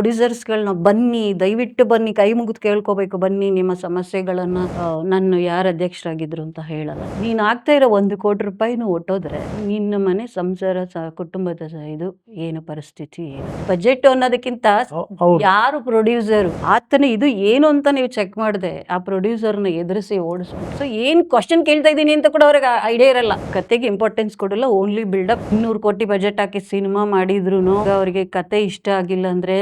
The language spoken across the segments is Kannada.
ಪ್ರೊಡ್ಯೂಸರ್ಸ್ಗಳನ್ನ ಬನ್ನಿ, ದಯವಿಟ್ಟು ಬನ್ನಿ, ಕೈ ಮುಗಿದು ಕೇಳ್ಕೋಬೇಕು, ಬನ್ನಿ ನಿಮ್ಮ ಸಮಸ್ಯೆಗಳನ್ನ. ನಾನು ಯಾರು ಅಧ್ಯಕ್ಷರಾಗಿದ್ರು ಅಂತ ಹೇಳಲ್ಲ. ನೀನ್ ಆಗ್ತಾ ಇರೋ 1 ಕೋಟಿ ರೂಪಾಯಿನೂ ಒಟ್ಟೋದ್ರೆ ನಿನ್ನ ಮನೆ ಸಂಸಾರ ಕುಟುಂಬದ ಇದು ಏನು ಪರಿಸ್ಥಿತಿ ಏನು. ಬಜೆಟ್ ಅನ್ನೋದಕ್ಕಿಂತ ಯಾರು ಪ್ರೊಡ್ಯೂಸರ್ ಆತನ ಇದು ಏನು ಅಂತ ನೀವು ಚೆಕ್ ಮಾಡದೆ ಆ ಪ್ರೊಡ್ಯೂಸರ್ನ ಎದುರಿಸಿ ಓಡಿಸ್ಬಿಟ್ಟು ಸೊ ಏನ್ ಕ್ವಶನ್ ಕೇಳ್ತಾ ಇದೀನಿ ಅಂತ ಕೂಡ ಅವ್ರಿಗೆ ಐಡಿಯಾ ಇರಲ್ಲ. ಕತೆಗೆ ಇಂಪಾರ್ಟೆನ್ಸ್ ಕೊಡಲ್ಲ, ಓನ್ಲಿ ಬಿಲ್ಡಪ್. 200 ಕೋಟಿ ಬಜೆಟ್ ಹಾಕಿ ಸಿನಿಮಾ ಮಾಡಿದ್ರು ಅವ್ರಿಗೆ ಕತೆ ಇಷ್ಟ ಆಗಿಲ್ಲ ಅಂದ್ರೆ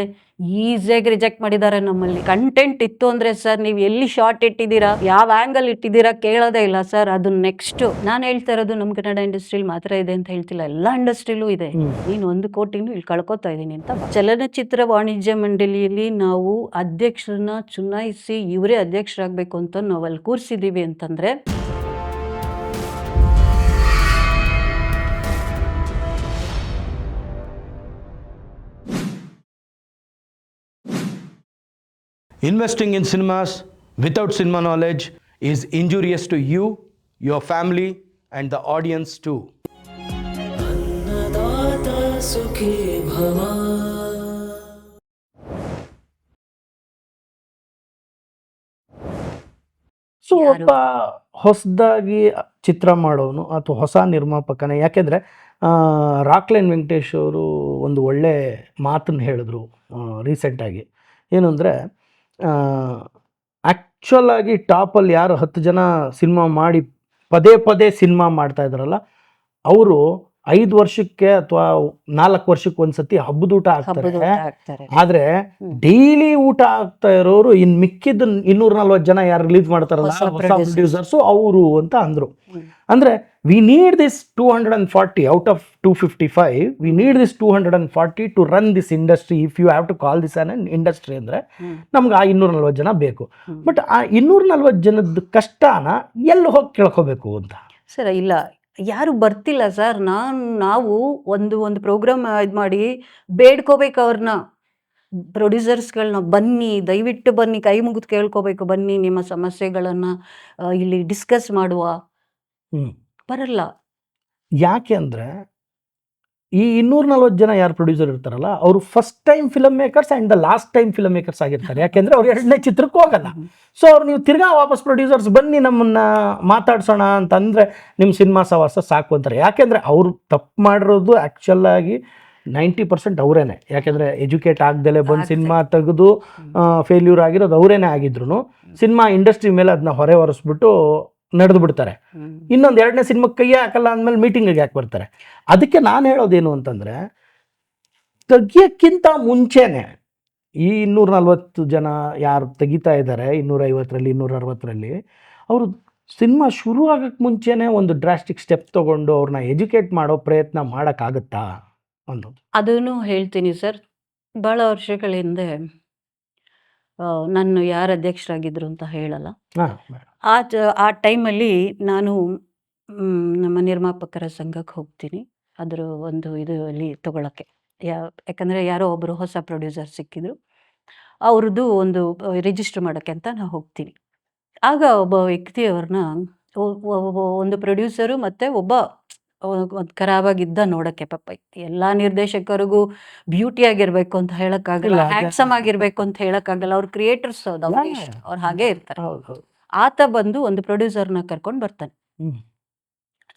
ಈಸಿಯಾಗಿ ರಿಜೆಕ್ಟ್ ಮಾಡಿದ್ದಾರೆ. ನಮ್ಮಲ್ಲಿ ಕಂಟೆಂಟ್ ಇತ್ತು ಅಂದ್ರೆ ಸರ್ ನೀವು ಎಲ್ಲಿ ಶಾರ್ಟ್ ಇಟ್ಟಿದ್ದೀರಾ, ಯಾವ ಆಂಗಲ್ ಇಟ್ಟಿದ್ದೀರಾ ಕೇಳೋದೇ ಇಲ್ಲ ಸರ್. ಅದು ನೆಕ್ಸ್ಟ್ ನಾನು ಹೇಳ್ತಾ ಇರೋದು ನಮ್ಮ ಕನ್ನಡ ಇಂಡಸ್ಟ್ರಿಲಿ ಮಾತ್ರ ಇದೆ ಅಂತ ಹೇಳ್ತಿಲ್ಲ, ಎಲ್ಲಾ ಇಂಡಸ್ಟ್ರಿಲೂ ಇದೆ. ನೀನು 1 ಕೋಟಿನೂ ಇಲ್ಲಿ ಕಳ್ಕೊತಾ ಇದೀನಿ ಅಂತ. ಚಲನಚಿತ್ರ ವಾಣಿಜ್ಯ ಮಂಡಳಿಯಲ್ಲಿ ನಾವು ಅಧ್ಯಕ್ಷರನ್ನ ಚುನಾಯಿಸಿ ಇವರೇ ಅಧ್ಯಕ್ಷರಾಗಬೇಕು ಅಂತ ನಾವು ಅಲ್ಲಿ ಕೂರಿಸಿದೀವಿ ಅಂತಂದ್ರೆ Investing in cinemas without cinema knowledge is injurious to you, your family, and the audience too. So ಒಬ್ಬ ಹೊಸದಾಗಿ ಚಿತ್ರ ಮಾಡೋನು ಅಥವಾ ಹೊಸ ನಿರ್ಮಾಪಕನೇ, ಯಾಕೆಂದರೆ ರಾಕ್ಲೈನ್ ವೆಂಕಟೇಶ್ ಅವರು ಒಂದು ಒಳ್ಳೆ ಮಾತನ್ನು ಹೇಳಿದ್ರು ರೀಸೆಂಟಾಗಿ. ಏನು ಅಂದರೆ ಆ್ಯಕ್ಚುಲಾಗಿ ಟಾಪಲ್ಲಿ ಯಾರು 10 ಜನ ಸಿನಿಮಾ ಮಾಡಿ ಪದೇ ಪದೇ ಸಿನಿಮಾ ಮಾಡ್ತಾ ಇದ್ದಾರಲ್ಲ ಅವರು 5 ವರ್ಷಕ್ಕೆ ಅಥವಾ 4 ವರ್ಷಕ್ಕೆ ಒಂದ್ಸತಿ ಹಬ್ಬದ ಊಟ ಹಾಕ್ತಾರೆ. ಆದ್ರೆ ಡೈಲಿ ಊಟ ಆಗ್ತಾ ಇರೋರು ಇನ್ ಮಿಕ್ಕಿದ 240 ಜನ ಯಾರು ರಿಲೀಸ್ ಮಾಡ್ತಾರಲ್ಲ ಹೊಸ ಪ್ರೊಡ್ಯೂಸರ್ಸು ಅವರು ಅಂತ ಅಂದ್ರು. ಅಂದ್ರೆ we need this 240 out of 255. We need this 240 to run this industry. If you have to call this an industry ಅಂದ್ರೆ ನಮ್ಗೆ ಆ 240 ಜನ ಬೇಕು. ಬಟ್ ಆ 240 ಜನದ ಕಷ್ಟನ ಎಲ್ಲಿ ಹೋಗಿ ಕೇಳ್ಕೋಬೇಕು ಅಂತ ಸರ್ ಇಲ್ಲ, ಯಾರು ಬರ್ತಿಲ್ಲ ಸರ್. ನಾವು ಒಂದು ಪ್ರೋಗ್ರಾಮ್ ಇದು ಮಾಡಿ ಬೇಡ್ಕೋಬೇಕು ಅವ್ರನ್ನ, ಪ್ರೊಡ್ಯೂಸರ್ಸ್ಗಳನ್ನ ಬನ್ನಿ, ದಯವಿಟ್ಟು ಬನ್ನಿ, ಕೈ ಮುಗಿದು ಕೇಳ್ಕೋಬೇಕು, ಬನ್ನಿ ನಿಮ್ಮ ಸಮಸ್ಯೆಗಳನ್ನ ಇಲ್ಲಿ ಡಿಸ್ಕಸ್ ಮಾಡುವ. ಬರಲ್ಲ. ಯಾಕೆ ಅಂದರೆ ಈ 240 ಜನ ಯಾರು ಪ್ರೊಡ್ಯೂಸರ್ ಇರ್ತಾರಲ್ಲ ಅವರು first time film makers and the last time film makers ಆಗಿರ್ತಾರೆ. ಯಾಕೆಂದರೆ ಅವ್ರು 2ನೇ ಚಿತ್ರಕ್ಕೂ ಹೋಗಲ್ಲ. ಸೊ ಅವ್ರು ನೀವು ತಿರ್ಗಾ ವಾಪಸ್ ಪ್ರೊಡ್ಯೂಸರ್ಸ್ ಬನ್ನಿ ನಮ್ಮನ್ನು ಮಾತಾಡ್ಸೋಣ ಅಂತಂದರೆ ನಿಮ್ಮ ಸಿನಿಮಾ ಸವಾಸ ಸಾಕು ಅಂತಾರೆ. ಯಾಕೆಂದರೆ ಅವರು ತಪ್ಪು ಮಾಡಿರೋದು ಆ್ಯಕ್ಚುಲಾಗಿ 90% ಅವರೇನೆ. ಯಾಕೆಂದರೆ ಎಜುಕೇಟ್ ಆಗ್ದಲೇ ಬಂದು ಸಿನಿಮಾ ತೆಗೆದು ಫೇಲ್ಯೂರ್ ಆಗಿರೋದು ಅವರೇನೆ ಆಗಿದ್ರು ಸಿನಿಮಾ ಇಂಡಸ್ಟ್ರಿ ಮೇಲೆ ಅದನ್ನ ಹೊರೆ ಹೊರಿಸ್ಬಿಟ್ಟು ನಡೆದು ಬಿಡ್ತಾರೆ. ಇನ್ನೊಂದು 2ನೇ ಸಿನಿಮಾಕ್ಕೆ ಕೈ ಹಾಕಲ್ಲ ಅಂದಮೇಲೆ ಮೀಟಿಂಗಿಗೆ ಯಾಕೆ ಬರ್ತಾರೆ? ಅದಕ್ಕೆ ನಾನು ಹೇಳೋದೇನು ಅಂತಂದರೆ ತೆಗಿಯೋಕ್ಕಿಂತ ಮುಂಚೆನೆ ಈ 240 ಜನ ಯಾರು ತೆಗಿತಾ ಇದ್ದಾರೆ 250ರಲ್ಲಿ 260ರಲ್ಲಿ ಅವರು ಸಿನಿಮಾ ಶುರು ಆಗೋಕ್ಕೆ ಮುಂಚೆನೆ ಒಂದು ಡ್ರಾಸ್ಟಿಕ್ ಸ್ಟೆಪ್ ತೊಗೊಂಡು ಅವ್ರನ್ನ ಎಜುಕೇಟ್ ಮಾಡೋ ಪ್ರಯತ್ನ ಮಾಡೋಕ್ಕಾಗತ್ತಾ ಅನ್ನೋದು. ಅದನ್ನು ಹೇಳ್ತೀನಿ ಸರ್. ಭಾಳ ವರ್ಷಗಳ ಹಿಂದೆ ನಾನು ಯಾರು ಅಧ್ಯಕ್ಷರಾಗಿದ್ರು ಅಂತ ಹೇಳಲ್ಲ. ಆ ಟೈಮಲ್ಲಿ ನಾನು ನಮ್ಮ ನಿರ್ಮಾಪಕರ ಸಂಘಕ್ಕೆ ಹೋಗ್ತೀನಿ. ಅದರ ಒಂದು ಇದು ಅಲ್ಲಿ ತಗೊಳ್ಳೋಕ್ಕೆ. ಯಾಕಂದರೆ ಯಾರೋ ಒಬ್ಬರು ಹೊಸ ಪ್ರೊಡ್ಯೂಸರ್ ಸಿಕ್ಕಿದ್ರು, ಅವ್ರದ್ದು ಒಂದು ರಿಜಿಸ್ಟರ್ ಮಾಡೋಕ್ಕೆ ಅಂತ ನಾನು ಹೋಗ್ತೀನಿ. ಆಗ ಒಬ್ಬ ವ್ಯಕ್ತಿಯವ್ರನ್ನ ಒಂದು ಪ್ರೊಡ್ಯೂಸರು ಮತ್ತು ಒಬ್ಬ ಖರಾಬಾಗಿದ್ದ ನೋಡೋಕ್ಕೆ. ಪಾಪ ಎಲ್ಲ ನಿರ್ದೇಶಕರಿಗೂ ಬ್ಯೂಟಿ ಆಗಿರಬೇಕು ಅಂತ ಹೇಳೋಕ್ಕಾಗಲ್ಲ, ಹ್ಯಾಂಡ್ಸಮ್ ಆಗಿರಬೇಕು ಅಂತ ಹೇಳೋಕ್ಕಾಗಲ್ಲ. ಅವ್ರು ಕ್ರಿಯೇಟರ್ಸ್, ಅವ್ರು ಹಾಗೇ ಇರ್ತಾರೆ. ಆತ ಬಂದು ಒಂದು ಪ್ರೊಡ್ಯೂಸರ್ನ ಕರ್ಕೊಂಡು ಬರ್ತಾನೆ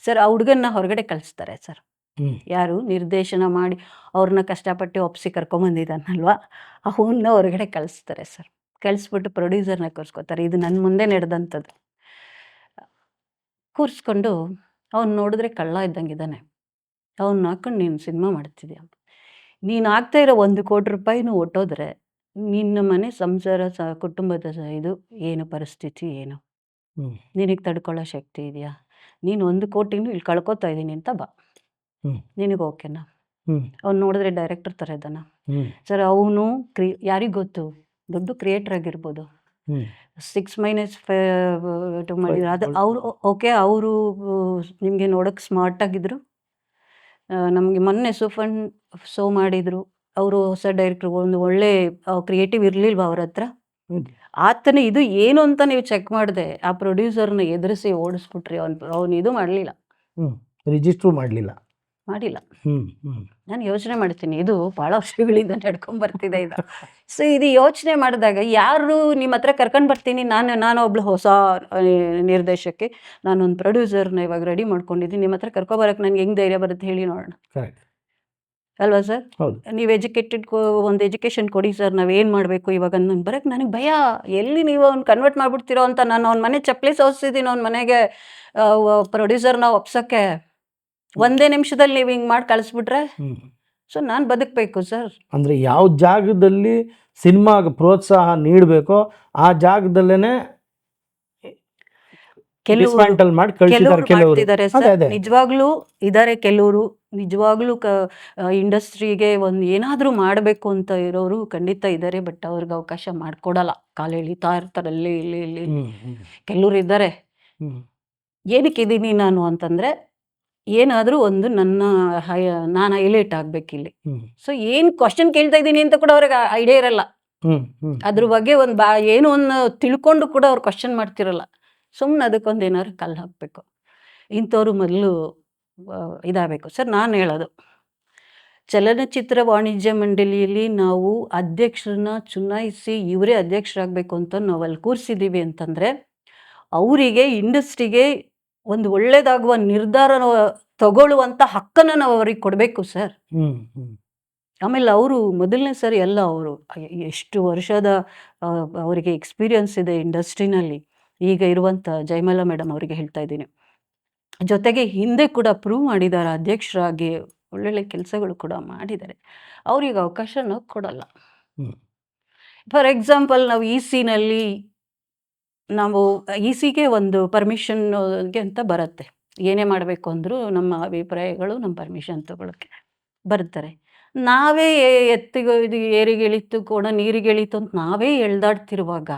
ಸರ್. ಆ ಹುಡುಗನ್ನ ಹೊರಗಡೆ ಕಳಿಸ್ತಾರೆ ಸರ್. ಯಾರು ನಿರ್ದೇಶನ ಮಾಡಿ ಅವ್ರನ್ನ ಕಷ್ಟಪಟ್ಟು ಒಪ್ಸಿ ಕರ್ಕೊಂಬಂದಿದ್ದಾನಲ್ವ ಅವನ್ನ ಹೊರಗಡೆ ಕಳಿಸ್ತಾರೆ ಸರ್. ಕಳಿಸ್ಬಿಟ್ಟು ಪ್ರೊಡ್ಯೂಸರ್ನ ಕೂರಿಸ್ಕೊತಾರೆ. ಇದು ನನ್ನ ಮುಂದೆ ನಡೆದಂಥದ್ದು. ಕೂರಿಸ್ಕೊಂಡು ಅವ್ನು ನೋಡಿದ್ರೆ ಕಳ್ಳ ಇದ್ದಂಗಿದ್ದಾನೆ. ಅವ್ನು ಹಾಕೊಂಡು ನೀನು ಸಿನಿಮಾ ಮಾಡ್ತಿದ್ಯಾ, ನೀನು ಆಗ್ತಾ ಇರೋ 1 ಕೋಟಿ ರೂಪಾಯಿನೂ ಒಟ್ಟೋದ್ರೆ ನಿನ್ನ ಮನೆ ಸಂಸಾರ ಕುಟುಂಬದ ಇದು ಏನು ಪರಿಸ್ಥಿತಿ ಏನು, ನಿನಗೆ ತಡ್ಕೊಳ್ಳೋ ಶಕ್ತಿ ಇದೆಯಾ, ನೀನು 1 ಕೋಟಿನೂ ಇಲ್ಲಿ ಕಳ್ಕೊತಾ ಇದ್ದೀನಿ ಅಂತ ಬಾ, ನಿನಗೆ ಓಕೆನಾ? ಅವ್ನು ನೋಡಿದ್ರೆ ಡೈರೆಕ್ಟರ್ ಥರ ಇದ್ದಾನ ಸರ್. ಅವನು ಯಾರಿಗೆ ಗೊತ್ತು, ದೊಡ್ಡ ಕ್ರಿಯೇಟರ್ ಆಗಿರ್ಬೋದು, 6-2 ಮಾಡಿದ್ರು. ಅದು ಅವರು ಓಕೆ, ಅವರು ನಿಮಗೆ ನೋಡೋಕ್ಕೆ ಸ್ಮಾರ್ಟ್ ಆಗಿದ್ರು. ನಮಗೆ ಮೊನ್ನೆ ಸೂಫನ್ ಶೋ ಮಾಡಿದರು ಅವರು, ಹೊಸ ಡೈರೆಕ್ಟ್ರು. ಒಂದು ಒಳ್ಳೆ ಕ್ರಿಯೇಟಿವ್ ಇರಲಿಲ್ವ ಅವ್ರ ಹತ್ರ? ಆತನ ಇದು ಏನು ಅಂತ ನೀವು ಚೆಕ್ ಮಾಡಿದೆ ಆ ಪ್ರೊಡ್ಯೂಸರ್ನ ಎದುರಿಸಿ ಓಡಿಸ್ಬಿಟ್ರಿ. ಅವ್ನು ಇದು ಮಾಡಲಿಲ್ಲ, ರಿಜಿಸ್ಟ್ರು ಮಾಡಲಿಲ್ಲ. ಮಾಡಿಲ್ಲ. ಹ್ಮ್ ಹ್ಮ್ ನಾನು ಯೋಚನೆ ಮಾಡ್ತೀನಿ, ಇದು ಭಾಳ ವರ್ಷಗಳಿಂದ ನಡ್ಕೊಂಡ್ ಬರ್ತಿದೆ ಇದು. ಸೊ ಇದು ಯೋಚನೆ ಮಾಡಿದಾಗ ಯಾರು ನಿಮ್ಮ ಹತ್ರ ಕರ್ಕೊಂಡು ಬರ್ತೀನಿ, ನಾನು ಒಬ್ಳು ಹೊಸ ನಿರ್ದೇಶಕಿ, ನಾನೊಂದು ಪ್ರೊಡ್ಯೂಸರ್ನ ಇವಾಗ ರೆಡಿ ಮಾಡ್ಕೊಂಡಿದ್ದೀನಿ, ನಿಮ್ಮ ಹತ್ರ ಕರ್ಕೊಬರಕ್ಕೆ ನನಗೆ ಹೆಂಗೆ ಧೈರ್ಯ ಬರುತ್ತೆ ಹೇಳಿ ನೋಡೋಣ, ಕರೆಕ್ಟ್. ಅಲ್ವಾ ಸರ್? ಹೌದು. ನೀವು ಒಂದು ಎಜುಕೇಷನ್ ಕೊಡಿ ಸರ್, ನಾವೇನು ಮಾಡಬೇಕು ಇವಾಗ ನಾನು ಬರೋಕ್ಕೆ ನನಗೆ ಭಯ. ಎಲ್ಲಿ ನೀವು ಅವ್ನು ಕನ್ವರ್ಟ್ ಮಾಡಿಬಿಡ್ತೀರೋ ಅಂತ. ನಾನು ಅವ್ನ ಮನೆ ಚಪ್ಪಲಿ ಸೋಸಿದ್ದೀನಿ ಅವ್ನ ಮನೆಗೆ ಪ್ರೊಡ್ಯೂಸರ್ನ ಒಪ್ಸೋಕ್ಕೆ. ಒಂದೇ ನಿಮಿಷದಲ್ಲಿ ನೀವು ಹಿಂಗೆ ಮಾಡಿ ಕಳಿಸ್ಬಿಟ್ರೆ, ಹ್ಮ್ ಸೊ ನಾನು ಬದುಕಬೇಕು ಸರ್. ಅಂದ್ರೆ ಯಾವ ಜಾಗದಲ್ಲಿ ಸಿನಿಮಾಗೆ ಪ್ರೋತ್ಸಾಹ ನೀಡಬೇಕೋ ಆ ಜಾಗದಲ್ಲೇನೆ ಡಿಸ್ಮ್ಯಾಂಟಲ್ ಮಾಡಿ ಕಳಿಸಿದ್ದಾರೆ ಕೆಲವರು. ಮಾಡ್ತಿದ್ದಾರೆ ಅದೇ ಸರ್, ಅದೇ ನಿಜವಾಗ್ಲೂ ಇದ್ದಾರೆ ಕೆಲವರು. ನಿಜವಾಗ್ಲೂ ಇಂಡಸ್ಟ್ರಿಗೆ ಒಂದು ಏನಾದರೂ ಮಾಡಬೇಕು ಅಂತ ಇರೋರು ಖಂಡಿತ ಇದ್ದಾರೆ. ಬಟ್ ಅವ್ರಿಗೆ ಅವಕಾಶ ಮಾಡಿಕೊಡಲ್ಲ, ಕಾಲು ಎಳಿತಾ ಇರ್ತಾರೆ ಅಲ್ಲಿ ಇಲ್ಲಿ ಇಲ್ಲಿ. ಹ್ಮ್ ಹ್ಮ್ ಕೆಲವ್ರು ಇದ್ದಾರೆ. ಹ್ಮ್ ಏನಕ್ಕಿದ್ದೀನಿ ನಾನು ಅಂತಂದರೆ, ಏನಾದರೂ ಒಂದು ನಾನು ಹೈಲೈಟ್ ಆಗಬೇಕಿಲ್ಲಿ. ಹ್ಮ್ ಸೊ ಏನು ಕ್ವಶನ್ ಕೇಳ್ತಾ ಇದ್ದೀನಿ ಅಂತ ಕೂಡ ಅವ್ರಿಗೆ ಐಡಿಯಾ ಇರಲ್ಲ. ಹ್ಮ್ ಹ್ಮ್ ಅದ್ರ ಬಗ್ಗೆ ಒಂದು ಏನೋ ಒಂದು ತಿಳ್ಕೊಂಡು ಕೂಡ ಅವ್ರು ಕ್ವಶನ್ ಮಾಡ್ತಿರಲ್ಲ. ಸುಮ್ಮನೆ ಅದಕ್ಕೊಂದು ಏನಾದ್ರು ಕಲ್ಲು ಹಾಕಬೇಕು. ಇಂಥವ್ರು ಮೊದಲು ಇದಾಗಬೇಕು ಸರ್. ನಾನು ಹೇಳೋದು, ಚಲನಚಿತ್ರ ವಾಣಿಜ್ಯ ಮಂಡಳಿಯಲ್ಲಿ ನಾವು ಅಧ್ಯಕ್ಷರನ್ನ ಚುನಾಯಿಸಿ ಇವರೇ ಅಧ್ಯಕ್ಷರಾಗಬೇಕು ಅಂತ ನಾವು ಅಲ್ಲಿ ಕೂರಿಸಿದ್ದೀವಿ ಅಂತಂದರೆ, ಅವರಿಗೆ ಇಂಡಸ್ಟ್ರಿಗೆ ಒಂದು ಒಳ್ಳೇದಾಗುವ ನಿರ್ಧಾರ ತಗೊಳ್ಳುವಂಥ ಹಕ್ಕನ್ನು ನಾವು ಅವ್ರಿಗೆ ಕೊಡಬೇಕು ಸರ್. ಹ್ಮ್ ಹ್ಮ್ ಆಮೇಲೆ ಅವರು ಮೊದಲನೇ ಸರಿ ಎಲ್ಲ ಅವರು ಎಷ್ಟು ವರ್ಷದ ಅವರಿಗೆ ಎಕ್ಸ್ಪೀರಿಯನ್ಸ್ ಇದೆ ಇಂಡಸ್ಟ್ರಿನಲ್ಲಿ. ಈಗ ಇರುವಂಥ ಜಯಮಾಲಾ ಮೇಡಮ್ ಅವರಿಗೆ ಹೇಳ್ತಾ ಇದ್ದೀನಿ. ಜೊತೆಗೆ ಹಿಂದೆ ಕೂಡ ಪ್ರೂವ್ ಮಾಡಿದ್ದಾರೆ, ಅಧ್ಯಕ್ಷರಾಗಿ ಒಳ್ಳೊಳ್ಳೆ ಕೆಲಸಗಳು ಕೂಡ ಮಾಡಿದ್ದಾರೆ. ಅವ್ರಿಗೆ ಅವಕಾಶ ನಾವು ಕೊಡಲ್ಲ. ಹ್ಮ್ ಫಾರ್ ಎಕ್ಸಾಂಪಲ್, ನಾವು ನಲ್ಲಿ ನಾವು ಸಿಗೆ ಒಂದು ಪರ್ಮಿಷನ್ಗೆ ಅಂತ ಬರುತ್ತೆ. ಏನೇ ಮಾಡಬೇಕು ಅಂದರೂ ನಮ್ಮ ಅಭಿಪ್ರಾಯಗಳು ನಮ್ಮ ಪರ್ಮಿಷನ್ ತಗೊಳ್ಳೋಕ್ಕೆ ಬರ್ತಾರೆ. ನಾವೇ ಇದು ಏರಿಗೆ ಇಳಿತು ಕೋಣ ನೀರಿಗೆ ಇಳಿತು ಅಂತ ನಾವೇ ಎಳ್ದಾಡ್ತಿರುವಾಗ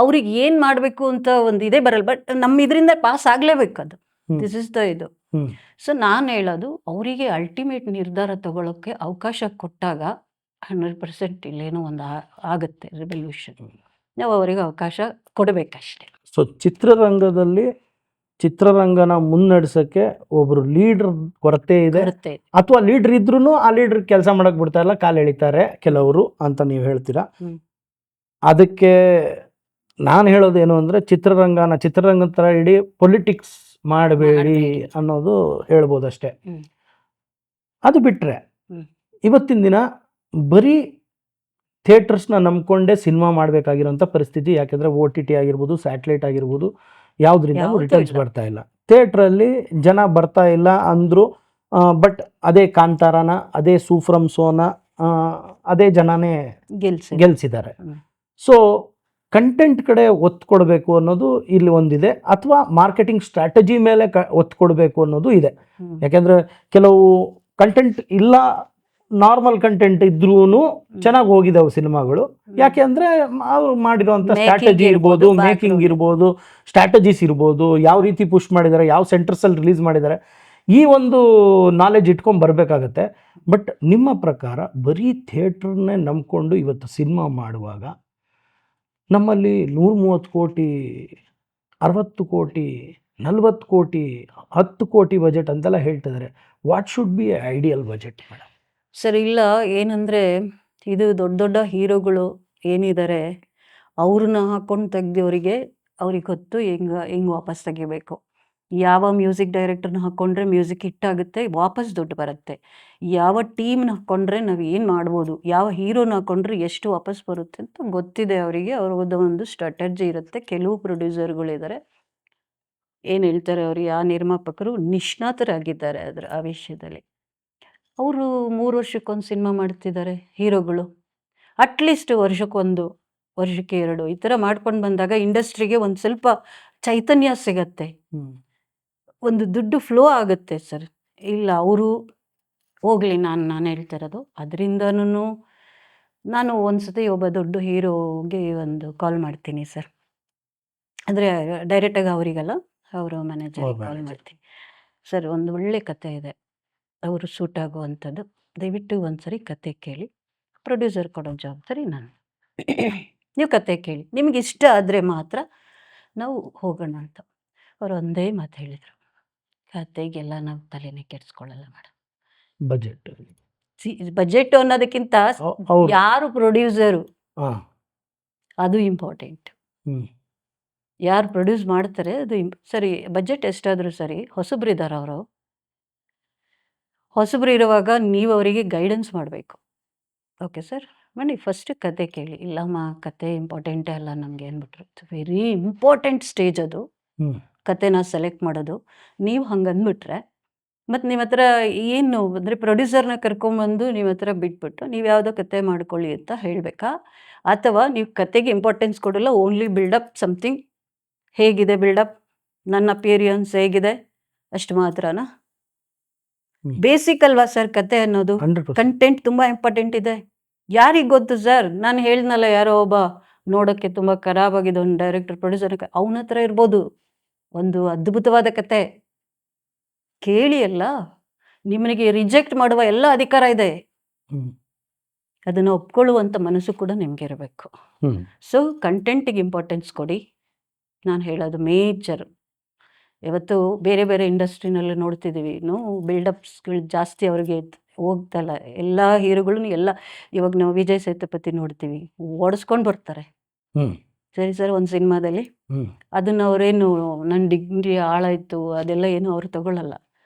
ಅವ್ರಿಗೆ ಏನು ಮಾಡಬೇಕು ಅಂತ ಒಂದು ಇದೇ ಬರಲ್ಲ. ಬಟ್ ನಮ್ಮ ಇದರಿಂದ ಪಾಸ್ ಆಗಲೇಬೇಕು ಅದು. ದಿಸ್ ಇಸ್ ದ ಇದು. ಹ್ಮ್ ಸೊ ನಾನು ಹೇಳೋದು, ಅವರಿಗೆ ಅಲ್ಟಿಮೇಟ್ ನಿರ್ಧಾರ ತಗೊಳ್ಳೋಕ್ಕೆ ಅವಕಾಶ ಕೊಟ್ಟಾಗ 100% ಇಲ್ಲೇನೋ ಒಂದು ಆಗುತ್ತೆ ರೆವಲ್ಯೂಷನ್. ನಾವು ಅವರಿಗೆ ಅವಕಾಶ ಕೊಡಬೇಕಷ್ಟೆ. ಸೊ ಚಿತ್ರರಂಗದಲ್ಲಿ ಚಿತ್ರರಂಗನ ಮುನ್ನಡೆಸಕ್ಕೆ ಒಬ್ರು ಲೀಡರ್ ಕೊರತೆ ಇದೆ, ಬರುತ್ತೆ. ಅಥವಾ ಲೀಡರ್ ಇದ್ರೂ ಆ ಲೀಡರ್ ಕೆಲಸ ಮಾಡಕ್ ಬಿಡ್ತಾ ಇಲ್ಲ, ಕಾಲು ಎಳಿತಾರೆ ಕೆಲವರು ಅಂತ ನೀವು ಹೇಳ್ತೀರಾ. ಹ್ಮ್. ಅದಕ್ಕೆ ನಾನು ಹೇಳೋದೇನು ಅಂದ್ರೆ, ಚಿತ್ರರಂಗದ ತರ ಇಡೀ ಪೊಲಿಟಿಕ್ಸ್ ಮಾಡಬೇಡಿ ಮಾಡ್ಬೇಡಿ. ಅನ್ನೋದು ಹೇಳ್ಬೋದಷ್ಟೇ. ಹ್ಮ್. ಅದು ಬಿಟ್ರೆ ಹ್ಮ್. ಇವತ್ತಿನ ದಿನ ಬರೀ ಥಿಯೇಟರ್ಸ್ನ ನಂಬ್ಕೊಂಡೇ ಸಿನಿಮಾ ಮಾಡಬೇಕಾಗಿರೋಂಥ ಪರಿಸ್ಥಿತಿ. ಯಾಕೆಂದರೆ OTT ಆಗಿರ್ಬೋದು, ಸ್ಯಾಟಲೈಟ್ ಆಗಿರ್ಬೋದು, ಯಾವುದರಿಂದ ಯಾವ್ದೂ ರಿಟರ್ನ್ಸ್ ಇಲ್ಲ. ಬರ್ತಾ ಇಲ್ಲ. ಥಿಯೇಟ್ರಲ್ಲಿ ಜನ ಬರ್ತಾ ಇಲ್ಲ ಅಂದರು, ಬಟ್ ಅದೇ ಕಾಂತಾರನ, ಅದೇ ಸೂಫ್ರಮ್ ಸೋನ, ಅದೇ ಜನನೇ ಗೆಲ್ಸಿದ್ದಾರೆ. ಹ್ಮ್. ಸೊ ಕಂಟೆಂಟ್ ಕಡೆ ಒತ್ತು ಕೊಡಬೇಕು ಅನ್ನೋದು ಇಲ್ಲಿ ಒಂದಿದೆ, ಅಥವಾ ಮಾರ್ಕೆಟಿಂಗ್ ಸ್ಟ್ರಾಟಜಿ ಮೇಲೆ ಒತ್ತು ಕೊಡಬೇಕು ಅನ್ನೋದು ಇದೆ. ಹ್ಮ್. ಯಾಕೆಂದರೆ ಕೆಲವು ಕಂಟೆಂಟ್ ಇಲ್ಲ, ನಾರ್ಮಲ್ ಕಂಟೆಂಟ್ ಇದ್ರೂ ಚೆನ್ನಾಗಿ ಹೋಗಿದ್ದಾವೆ ಸಿನಿಮಾಗಳು. ಯಾಕೆ ಅಂದರೆ ಅವ್ರು ಮಾಡಿರೋಂಥ ಸ್ಟ್ರಾಟಜಿ ಇರ್ಬೋದು, ಮೇಕಿಂಗ್ ಇರ್ಬೋದು, ಸ್ಟ್ರಾಟಜೀಸ್ ಇರ್ಬೋದು, ಯಾವ ರೀತಿ ಪುಷ್ ಮಾಡಿದ್ದಾರೆ, ಯಾವ ಸೆಂಟರ್ಸಲ್ಲಿ ರಿಲೀಸ್ ಮಾಡಿದ್ದಾರೆ, ಈ ಒಂದು ನಾಲೆಜ್ ಇಟ್ಕೊಂಡು ಬರಬೇಕಾಗತ್ತೆ. ಬಟ್ ನಿಮ್ಮ ಪ್ರಕಾರ ಬರೀ ಥಿಯೇಟ್ರನ್ನೇ ನಂಬ್ಕೊಂಡು ಇವತ್ತು ಸಿನಿಮಾ ಮಾಡುವಾಗ ನಮ್ಮಲ್ಲಿ 130 ಕೋಟಿ, 60 ಕೋಟಿ, 40 ಕೋಟಿ, 10 ಕೋಟಿ ಬಜೆಟ್ ಅಂತೆಲ್ಲ ಹೇಳ್ತಿದ್ದಾರೆ. What should be ideal budget madam? Sir ಇಲ್ಲ, ಏನಂದರೆ ಇದು ದೊಡ್ಡ ದೊಡ್ಡ ಹೀರೋಗಳು ಏನಿದ್ದಾರೆ ಅವ್ರನ್ನ ಹಾಕ್ಕೊಂಡು ತೆಗ್ದವರಿಗೆ ಅವ್ರಿಗೆ ಗೊತ್ತು ಹೆಂಗೆ ವಾಪಸ್ ತೆಗಿಬೇಕು. ಯಾವ ಮ್ಯೂಸಿಕ್ ಡೈರೆಕ್ಟರ್ನ ಹಾಕ್ಕೊಂಡ್ರೆ ಮ್ಯೂಸಿಕ್ ಹಿಟ್ ಆಗುತ್ತೆ, ವಾಪಸ್ ದುಡ್ಡು ಬರುತ್ತೆ. ಯಾವ ಟೀಮ್ನ ಹಾಕ್ಕೊಂಡ್ರೆ ನಾವು ಏನು ಮಾಡ್ಬೋದು, ಯಾವ ಹೀರೋನ ಹಾಕ್ಕೊಂಡ್ರೆ ಎಷ್ಟು ವಾಪಸ್ ಬರುತ್ತೆ ಅಂತ ಗೊತ್ತಿದೆ ಅವರಿಗೆ. ಅವ್ರದ್ದು ಒಂದು ಸ್ಟ್ರಾಟಜಿ ಇರುತ್ತೆ. ಕೆಲವು ಪ್ರೊಡ್ಯೂಸರ್ಗಳಿದ್ದಾರೆ, ಏನು ಹೇಳ್ತಾರೆ ಅವ್ರು, ಯಾವ ನಿರ್ಮಾಪಕರು ನಿಷ್ಣಾತರಾಗಿದ್ದಾರೆ ಆ ವಿಷಯದಲ್ಲಿ. ಅವರು 3 ವರ್ಷಕ್ಕೊಂದು ಸಿನಿಮಾ ಮಾಡ್ತಿದ್ದಾರೆ ಹೀರೋಗಳು. ಅಟ್ಲೀಸ್ಟ್ ವರ್ಷಕ್ಕೊಂದು, ವರ್ಷಕ್ಕೆ 2 ಈ ಥರ ಮಾಡ್ಕೊಂಡು ಬಂದಾಗ ಇಂಡಸ್ಟ್ರಿಗೆ ಒಂದು ಸ್ವಲ್ಪ ಚೈತನ್ಯ ಸಿಗತ್ತೆ, ಒಂದು ದುಡ್ಡು ಫ್ಲೋ ಆಗುತ್ತೆ ಸರ್. ಇಲ್ಲ ಅವರು ಹೋಗಲಿ, ನಾನು ಹೇಳ್ತಾ ಇರೋದು ಅದರಿಂದನೂ. ನಾನು ಒಂದ್ಸತಿ ಒಬ್ಬ ದೊಡ್ಡ ಹೀರೋಗೆ ಒಂದು ಕಾಲ್ ಮಾಡ್ತೀನಿ ಸರ್. ಅಂದರೆ ಡೈರೆಕ್ಟಾಗಿ ಅವರಿಗಲ್ಲ, ಅವರ ಮ್ಯಾನೇಜರ್ಗೆ ಕಾಲ್ ಮಾಡ್ತೀನಿ. ಸರ್, ಒಂದು ಒಳ್ಳೆ ಕತೆ ಇದೆ, ಅವರು ಸೂಟ್ ಆಗುವಂಥದ್ದು, ದಯವಿಟ್ಟು ಒಂದ್ಸರಿ ಕತೆ ಕೇಳಿ. ಪ್ರೊಡ್ಯೂಸರ್ ಕೊಡೋ ಜವಾಬ್ದಾರಿ ನಾನು. ನೀವು ಕತೆ ಕೇಳಿ, ನಿಮಗೆ ಇಷ್ಟ ಆದರೆ ಮಾತ್ರ ನಾವು ಹೋಗೋಣ ಅಂತ. ಅವ್ರು ಒಂದೇ ಮಾತು ಹೇಳಿದರು, ಕತೆಗೆಲ್ಲ ನಾವು ತಲೆನೇ ಕೆಡಿಸ್ಕೊಳ್ಳಲ್ಲ ಮೇಡಮ್. ಬಜೆಟ್ ಬಜೆಟ್ ಅನ್ನೋದಕ್ಕಿಂತ ಅವ್ರು ಯಾರು ಪ್ರೊಡ್ಯೂಸರು ಹಾಂ ಅದು ಇಂಪಾರ್ಟೆಂಟ್. ಹ್ಞೂ ಯಾರು ಪ್ರೊಡ್ಯೂಸ್ ಮಾಡ್ತಾರೆ ಅದು ಸರಿ. ಬಜೆಟ್ ಎಷ್ಟಾದರೂ ಸರಿ, ಹೊಸಬ್ರಿದ್ದಾರೆ ಅವರು. ಹೊಸಬ್ರು ಇರುವಾಗ ನೀವು ಅವರಿಗೆ ಗೈಡೆನ್ಸ್ ಮಾಡಬೇಕು. ಓಕೆ ಸರ್, ಬನ್ನಿ ಫಸ್ಟ್ ಕತೆ ಕೇಳಿ. ಇಲ್ಲಮ್ಮ ಕತೆ ಇಂಪಾರ್ಟೆಂಟೇ ಅಲ್ಲ ನಮಗೆ ಅಂದ್ಬಿಟ್ರು. ಇಟ್ಸ್ ವೆರಿ ಇಂಪಾರ್ಟೆಂಟ್ ಸ್ಟೇಜ್ ಅದು, ಹ್ಞೂ ಕತೆನ ಸೆಲೆಕ್ಟ್ ಮಾಡೋದು. ನೀವು ಹಂಗೆ ಅಂದ್ಬಿಟ್ರೆ ಮತ್ತು ನಿಮ್ಮ ಹತ್ರ ಏನು ಅಂದರೆ ಪ್ರೊಡ್ಯೂಸರ್ನ ಕರ್ಕೊಂಬಂದು ನಿಮ್ಮ ಹತ್ರ ಬಿಟ್ಬಿಟ್ಟು ನೀವು ಯಾವುದೋ ಕತೆ ಮಾಡ್ಕೊಳ್ಳಿ ಅಂತ ಹೇಳಬೇಕಾ? ಅಥವಾ ನೀವು ಕತೆಗೆ ಇಂಪಾರ್ಟೆನ್ಸ್ ಕೊಡಲ್ಲ, ಓನ್ಲಿ ಬಿಲ್ಡಪ್ ಸಮಥಿಂಗ್, ಹೇಗಿದೆ ಬಿಲ್ಡಪ್, ನನ್ನ ಅಪಿಯರೆನ್ಸ್ ಹೇಗಿದೆ ಅಷ್ಟು ಮಾತ್ರನಾ? ಹ್ಮ್. ಬೇಸಿಕ್ ಅಲ್ವಾ ಸರ್ ಕತೆ ಅನ್ನೋದು? 100%. ಕಂಟೆಂಟ್ ತುಂಬ ಇಂಪಾರ್ಟೆಂಟ್ ಇದೆ. ಯಾರಿಗೆ ಗೊತ್ತು ಸರ್? ನಾನು ಹೇಳಿದ್ನಲ್ಲ, ಯಾರೋ ಒಬ್ಬ ನೋಡೋಕ್ಕೆ ತುಂಬ ಖರಾಬಾಗಿದೆ ಒಂದು ಡೈರೆಕ್ಟರ್ ಪ್ರೊಡ್ಯೂಸರ್, ಅವನ ಹತ್ರ ಇರ್ಬೋದು ಒಂದು ಅದ್ಭುತವಾದ ಕತೆ. ಕೇಳಿ ಅಲ್ಲ, ನಿಮಗೆ ರಿಜೆಕ್ಟ್ ಮಾಡುವ ಎಲ್ಲ ಅಧಿಕಾರ ಇದೆ. ಹ್ಞೂ ಅದನ್ನು ಒಪ್ಕೊಳ್ಳುವಂಥ ಮನಸ್ಸು ಕೂಡ ನಿಮಗೆ ಇರಬೇಕು. ಹ್ಞೂ ಸೊ ಕಂಟೆಂಟಿಗೆ ಇಂಪಾರ್ಟೆನ್ಸ್ ಕೊಡಿ. ನಾನು ಹೇಳೋದು ಮೇಜರ್. ಇವತ್ತು ಬೇರೆ ಬೇರೆ ಇಂಡಸ್ಟ್ರಿನಲ್ಲಿ ನೋಡ್ತಿದ್ದೀವಿ, ಬಿಲ್ಡಪ್ಸ್ಗಳು ಜಾಸ್ತಿ ಅವ್ರಿಗೆ ಹೋಗ್ತಲ್ಲ. ಎಲ್ಲ ಹೀರೋಗಳು ಎಲ್ಲ ಇವಾಗ ನಾವು ವಿಜಯ್ ಸೇತುಪತಿ ನೋಡ್ತೀವಿ, ಓಡಿಸ್ಕೊಂಡು ಬರ್ತಾರೆ. ಹ್ಞೂ ಸರಿ ಸರ್, ಒಂದು ಸಿನಿಮಾದಲ್ಲಿ ಹ್ಞೂ ಅದನ್ನು ಅವರೇನು ನನ್ನ ಡಿಗ್ರಿ ಹಾಳಾಯಿತು ಅದೆಲ್ಲ ಏನು ಅವ್ರು ತಗೊಳ್ಳಲ್ಲ.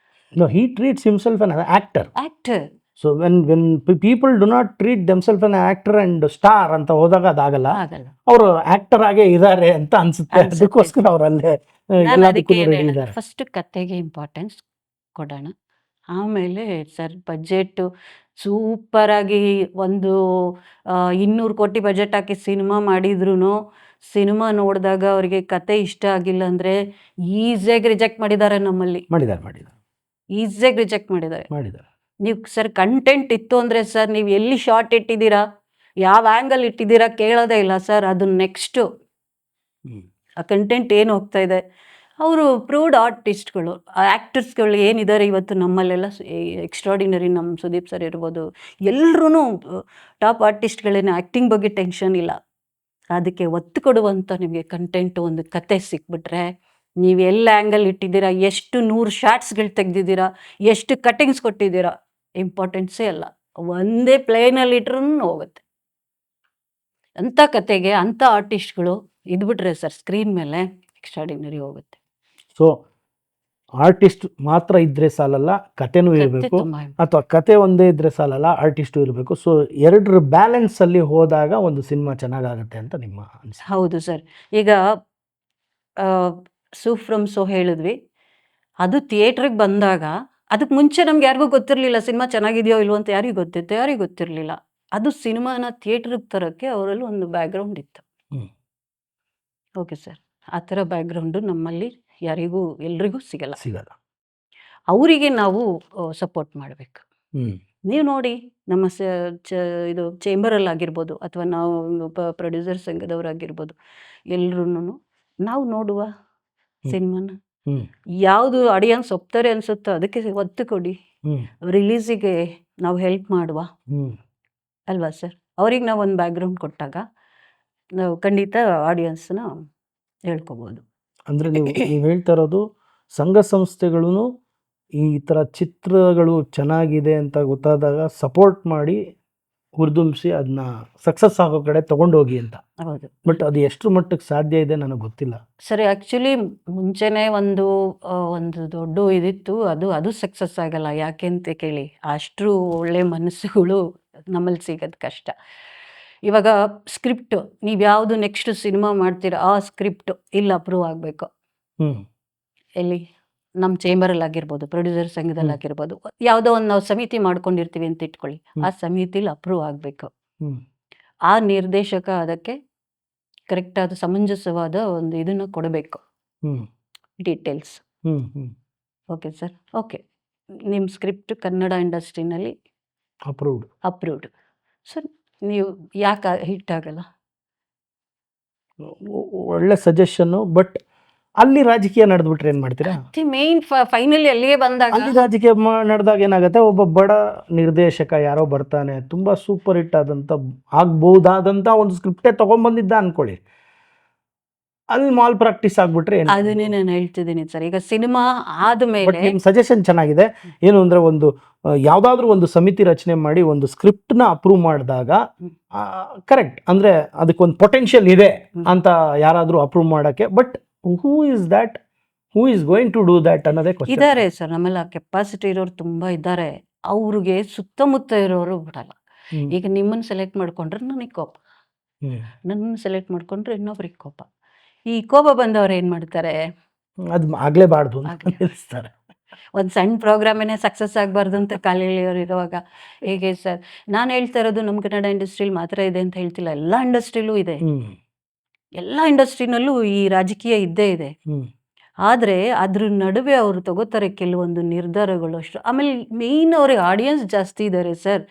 No, he treats himself as an actor. Actor So when people do not treat themselves as an actor and star ಅಂತ ಹೋದಾಗ ಅದಾಗಲ್ಲ. ಆಗಲ್ಲ. ಅವರು ಆಕ್ಟರ್ ಆಗೇ ಇದ್ದಾರೆ ಅಂತ ಅನ್ಸುತ್ತೆ. ಅನ್ಸುತ್ತೆ. ಅದಕ್ಕೋಸ್ಕರ ಅವರಲ್ಲೇ ನಾನು ಎಲ್ಲದಕ್ಕೂ ಅದಕ್ಕೆ ರೆಡಿ ಇದ್ದಾರೆ. ಫಸ್ಟ್ ಕತೆಗೆ ಇಂಪಾರ್ಟೆನ್ಸ್ ಕೊಡೋಣ. ಆಮೇಲೆ ಸರ್ ಬಜೆಟು ಸೂಪರಾಗಿ ಒಂದು 200 ಕೋಟಿ ಬಜೆಟ್ ಹಾಕಿ ಸಿನಿಮಾ ಮಾಡಿದ್ರು ಸಿನಿಮಾ ನೋಡಿದಾಗ ಅವರಿಗೆ ಕತೆ ಇಷ್ಟ ಆಗಿಲ್ಲ ಅಂದರೆ ಈಸಿಯಾಗಿ ರಿಜೆಕ್ಟ್ ಮಾಡಿದ್ದಾರೆ. ನಮ್ಮಲ್ಲಿ ಮಾಡಿದ್ದಾರೆ ಈಸಿಯಾಗಿ ರಿಜೆಕ್ಟ್ ಮಾಡಿದ್ದಾರೆ. ಮಾಡಿದ್ದಾರೆ. ನೀವು ಸರ್ ಕಂಟೆಂಟ್ ಇತ್ತು ಅಂದರೆ ಸರ್ ನೀವು ಎಲ್ಲಿ ಶಾರ್ಟ್ ಇಟ್ಟಿದ್ದೀರಾ, ಯಾವ ಆ್ಯಂಗಲ್ ಇಟ್ಟಿದ್ದೀರಾ ಕೇಳೋದೇ ಇಲ್ಲ ಸರ್. ಅದು ನೆಕ್ಸ್ಟು ಹ್ಮ್. ಆ ಕಂಟೆಂಟ್ ಏನು ಹೋಗ್ತಾ ಇದೆ. ಅವರು ಪ್ರೂವ್ಡ್ ಆರ್ಟಿಸ್ಟ್ಗಳು, ಆ್ಯಕ್ಟರ್ಸ್ಗಳು ಏನಿದ್ದಾರೆ ಇವತ್ತು ನಮ್ಮಲ್ಲೆಲ್ಲ ಎಕ್ಸ್ಟ್ರಾಡಿನರಿ. ನಮ್ಮ ಸುದೀಪ್ ಸರ್ ಇರ್ಬೋದು, ಎಲ್ಲರೂ ಟಾಪ್ ಆರ್ಟಿಸ್ಟ್ಗಳೇನು. ಆ್ಯಕ್ಟಿಂಗ್ ಬಗ್ಗೆ ಟೆನ್ಷನ್ ಇಲ್ಲ. ಅದಕ್ಕೆ ಒತ್ತು ಕೊಡುವಂಥ ನಿಮಗೆ ಕಂಟೆಂಟು ಒಂದು ಕತೆ ಸಿಕ್ಬಿಟ್ರೆ, ನೀವು ಎಲ್ಲ ಆ್ಯಂಗಲ್ ಇಟ್ಟಿದ್ದೀರಾ, ಎಷ್ಟು 100 ಶಾರ್ಟ್ಸ್ಗಳು ತೆಗೆದಿದ್ದೀರಾ, ಎಷ್ಟು ಕಟಿಂಗ್ಸ್ ಕೊಟ್ಟಿದ್ದೀರಾ, ಇಂಪಾರ್ಟೆನ್ಸೇ ಅಲ್ಲ. ಒಂದೇ ಪ್ಲೇನಲ್ಲಿ ಇಟ್ರೂ ಹೋಗುತ್ತೆ. ಅಂಥ ಕತೆಗೆ ಅಂಥ ಆರ್ಟಿಸ್ಟ್ಗಳು ಇದ್ಬಿಟ್ರೆ ಸರ್ ಸ್ಕ್ರೀನ್ ಮೇಲೆ ಎಕ್ಸ್ಟ್ರಾಡಿನರಿ ಹೋಗುತ್ತೆ. ಸೊ ಆರ್ಟಿಸ್ಟ್ ಮಾತ್ರ ಇದ್ರೆ ಸಾಲಲ್ಲ, ಕತೆನೂ ಕತೆ ಇರಬೇಕು. ತುಂಬ ಅಥವಾ ಕತೆ ಒಂದೇ ಇದ್ರೆ ಸಾಲಲ್ಲ, ಆರ್ಟಿಸ್ಟು ಇರಬೇಕು. ಸೊ ಎರಡರ ಬ್ಯಾಲೆನ್ಸ್ ಅಲ್ಲಿ ಹೋದಾಗ ಒಂದು ಸಿನಿಮಾ ಚೆನ್ನಾಗಾಗತ್ತೆ ಅಂತ ನಿಮ್ಮ ಅನಿಸಿಕೆ. ಹೌದು ಸರ್. ಈಗ ಸೂ ಫ್ರಮ್ ಸೋ ಹೇಳಿದ್ವಿ, ಅದು ಥಿಯೇಟ್ರಿಗೆ ಬಂದಾಗ ಅದಕ್ಕೆ ಮುಂಚೆ ನಮ್ಗೆ ಯಾರಿಗೂ ಗೊತ್ತಿರಲಿಲ್ಲ ಸಿನಿಮಾ ಚೆನ್ನಾಗಿದೆಯೋ ಇಲ್ವೋ ಅಂತ. ಯಾರಿಗೂ ಗೊತ್ತಿತ್ತು? ಯಾರಿಗೂ ಗೊತ್ತಿರಲಿಲ್ಲ. ಅದು ಸಿನಿಮಾನ ಥಿಯೇಟ್ರಿಗೆ ತರೋಕ್ಕೆ ಅವರಲ್ಲಿ ಒಂದು ಬ್ಯಾಕ್ಗ್ರೌಂಡ್ ಇತ್ತು. ಹ್ಮ್. ಓಕೆ ಸರ್, ಆ ಥರ ಬ್ಯಾಕ್ಗ್ರೌಂಡು ನಮ್ಮಲ್ಲಿ ಯಾರಿಗೂ ಎಲ್ರಿಗೂ ಸಿಗಲ್ಲ. ಅವರಿಗೆ ನಾವು ಸಪೋರ್ಟ್ ಮಾಡಬೇಕು. ಹ್ಮ್ ನೀವು ನೋಡಿ, ನಮ್ಮ ಇದು ಚೇಂಬರಲ್ಲಿ ಆಗಿರ್ಬೋದು, ಅಥವಾ ನಾವು ಪ್ರೊಡ್ಯೂಸರ್ ಸಂಘದವರಾಗಿರ್ಬೋದು, ಎಲ್ರೂ ನಾವು ನೋಡುವ ಸಿನಿಮಾನ ಹ್ಮ್ ಯಾವುದು ಆಡಿಯನ್ಸ್ ಒಪ್ತಾರೆ ಅನಿಸುತ್ತೋ ಅದಕ್ಕೆ ಒತ್ತು ಕೊಡಿ. ಹ್ಮ್ ರಿಲೀಸಿಗೆ ನಾವು ಹೆಲ್ಪ್ ಮಾಡುವ, ಹ್ಮ್ ಅಲ್ವಾ ಸರ್? ಅವ್ರಿಗೆ ನಾವು ಒಂದು ಬ್ಯಾಕ್ಗ್ರೌಂಡ್ ಕೊಟ್ಟಾಗ ನಾವು ಖಂಡಿತ ಆಡಿಯನ್ಸ್ನ ಹೇಳ್ಕೊಬೋದು. ಅಂದ್ರೆ ನೀವು ಹೇಳ್ತಾ ಇರೋದು, ಸಂಘ ಸಂಸ್ಥೆಗಳು ಈ ಥರ ಚಿತ್ರಗಳು ಚೆನ್ನಾಗಿದೆ ಅಂತ ಗೊತ್ತಾದಾಗ ಸಪೋರ್ಟ್ ಮಾಡಿ ಹುರಿದುಂಬಿಸಿ ಅದನ್ನ ಸಕ್ಸಸ್ ಆಗೋ ಕಡೆ ತಗೊಂಡೋಗಿ ಅಂತ. ಹೌದು ಬಟ್ ಅದು ಎಷ್ಟು ಮಟ್ಟಕ್ಕೆ ಸಾಧ್ಯ ಇದೆ ನನಗೆ ಗೊತ್ತಿಲ್ಲ. ಸರಿ. ಆ್ಯಕ್ಚುಲಿ ಮುಂಚೆನೇ ಒಂದು ದೊಡ್ಡ ಇದಿತ್ತು, ಅದು ಸಕ್ಸಸ್ ಆಗಲ್ಲ. ಯಾಕೆ ಅಂತ ಕೇಳಿ, ಅಷ್ಟು ಒಳ್ಳೆ ಮನಸ್ಸುಗಳು ನಮ್ಮಲ್ಲಿ ಸಿಗೋದು ಕಷ್ಟ. ಇವಾಗ ಸ್ಕ್ರಿಪ್ಟು, ನೀವು ಯಾವುದು ನೆಕ್ಸ್ಟ್ ಸಿನಿಮಾ ಮಾಡ್ತೀರಾ, ಆ ಸ್ಕ್ರಿಪ್ಟು ಇಲ್ಲಿ ಅಪ್ರೂವ್ ಆಗಬೇಕು. ಹ್ಮ್ ಎಲ್ಲಿ? ನಮ್ಮ ಚೇಂಬರಲ್ಲಿ ಆಗಿರ್ಬೋದು, ಪ್ರೊಡ್ಯೂಸರ್ ಸಂಘದಲ್ಲಿ ಆಗಿರ್ಬೋದು, ಯಾವುದೋ ಒಂದು ನಾವು ಸಮಿತಿ ಮಾಡ್ಕೊಂಡಿರ್ತೀವಿ ಅಂತ ಇಟ್ಕೊಳ್ಳಿ. ಆ ಸಮಿತಿಲಿ ಅಪ್ರೂವ್ ಆಗಬೇಕು. ಹ್ಮ್ ಆ ನಿರ್ದೇಶಕ ಅದಕ್ಕೆ ಕರೆಕ್ಟಾದ ಸಮಂಜಸವಾದ ಒಂದು ಇದನ್ನು ಕೊಡಬೇಕು, ಹ್ಮ್ ಡೀಟೇಲ್ಸ್. ಹ್ಮ್ ಹ್ಮ್ ಓಕೆ ಸರ್, ಓಕೆ, ನಿಮ್ಮ ಸ್ಕ್ರಿಪ್ಟ್ ಕನ್ನಡ ಇಂಡಸ್ಟ್ರಿನಲ್ಲಿ ಅಪ್ರೂವ್ಡ್. ಸರ್ ನೀವು ಯಾಕೆ ಹಿಟ್ ಆಗಲ್ಲ? ಒಳ್ಳೆ ಸಜೆಷನ್ನು. ಬಟ್ ಅಲ್ಲಿ ರಾಜಕೀಯ ನಡೆದ್ಬಿಟ್ರೆ ಏನ್ ಮಾಡ್ತೀರಾ? ದಿ ಮೇನ್ ಫೈನಲಿ ಅಲ್ಲಿಗೆ ಬಂದಾಗ ಅಲ್ಲಿ ರಾಜಕೀಯ ನಡೆದಾಗ ಏನಾಗುತ್ತೆ, ಒಬ್ಬ ಬಡ ನಿರ್ದೇಶಕ ಯಾರೋ ಬರ್ತಾನೆ, ತುಂಬಾ ಸೂಪರ್ ಹಿಟ್ ಆದಂತ ಆಗ್ಬಹುದಾದಂತ ಒಂದು ಸ್ಕ್ರಿಪ್ಟೇ ತಗೊಂಡ್ಬಂದಿದ್ದ ಅನ್ಕೊಳ್ಳಿ. ಅಲ್ಲಿ ಮಾಲ್ ಪ್ರಾಕ್ಟೀಸ್ ಆಗ್ಬಿಟ್ರೆ ಏನು? ಅದನ್ನೇ ನಾನು ಹೇಳ್ತಿದ್ದೀನಿ ಸರ್. ಈಗ ಸಿನಿಮಾ ಆದ್ಮೇಲೆ ಬಟ್ ನಿಮ್ಮ ಸಜೆಷನ್ ಚೆನ್ನಾಗಿದೆ. ಏನು ಅಂದ್ರೆ ಒಂದು ಯಾವ್ದಾದ್ರು ಒಂದು ಸಮಿತಿ ರಚನೆ ಮಾಡಿ ಒಂದು ಸ್ಕ್ರಿಪ್ಟ್ ನ ಅಪ್ರೂವ್ ಮಾಡಿದಾಗ ಕರೆಕ್ಟ್ ಅಂದ್ರೆ ಅದಕ್ಕೊಂದು ಪೊಟೆನ್ಷಿಯಲ್ ಇದೆ ಅಂತ ಯಾರಾದ್ರೂ ಅಪ್ರೂವ್ ಮಾಡಕ್ಕೆ. But who is that, who is going to do that ಅನ್ನೋದೇ ಕ್ವಶನ್. ಇದ್ದಾರೆ ಸರ್, ನಮ್ಮೆಲ್ಲ ಕೆಪಾಸಿಟಿ ಇರೋರು ತುಂಬಾ ಇದ್ದಾರೆ. ಅವ್ರಿಗೆ ಸುತ್ತಮುತ್ತ ಇರೋರು ಬಿಡಲ್ಲ. ಈಗ ನಿಮ್ಮನ್ನ ಸೆಲೆಕ್ಟ್ ಮಾಡ್ಕೊಂಡ್ರೆ ನನಗೆ ಕೋಪ, ನನ್ನ ಸೆಲೆಕ್ಟ್ ಮಾಡ್ಕೊಂಡ್ರೆ ಇನ್ನೊಬ್ರಿಗೆ ಕೋಪ. ಈ ಕೋಪ ಬಂದವ್ರು ಏನ್ ಮಾಡ್ತಾರೆ, ಅದು ಆಗ್ಲೇಬಾರ್ದು ಅಂತ ಆಗ್ಲೇ- ನಿಲ್ಲಿಸ್ತಾರೆ. ಒಂದು ಸಣ್ಣ ಪ್ರೋಗ್ರಾಮೇನೆ ಸಕ್ಸಸ್ ಆಗಬಾರ್ದು ಅಂತ ಕಾಲೆಳೆಯೋರು ಇರುವಾಗ ಹೇಗೆ ಸರ್? ನಾನು ಹೇಳ್ತಾ ಇರೋದು ನಮ್ಮ ಕನ್ನಡ ಇಂಡಸ್ಟ್ರಿಲಿ ಮಾತ್ರ ಇದೆ ಅಂತ ಹೇಳ್ತಿಲ್ಲ, ಎಲ್ಲ ಇಂಡಸ್ಟ್ರಿಲೂ ಇದೆ. ಎಲ್ಲ ಇಂಡಸ್ಟ್ರಿನಲ್ಲೂ ಈ ರಾಜಕೀಯ ಇದ್ದೇ ಇದೆ. ಆದರೆ ಅದ್ರ ನಡುವೆ ಅವರು ತಗೋತಾರೆ ಕೆಲವೊಂದು ನಿರ್ಧಾರಗಳು ಅಷ್ಟು. ಆಮೇಲೆ ಮೇಯ್ನ್ ಅವ್ರಿಗೆ ಆಡಿಯನ್ಸ್ ಜಾಸ್ತಿ ಇದ್ದಾರೆ ಸರ್.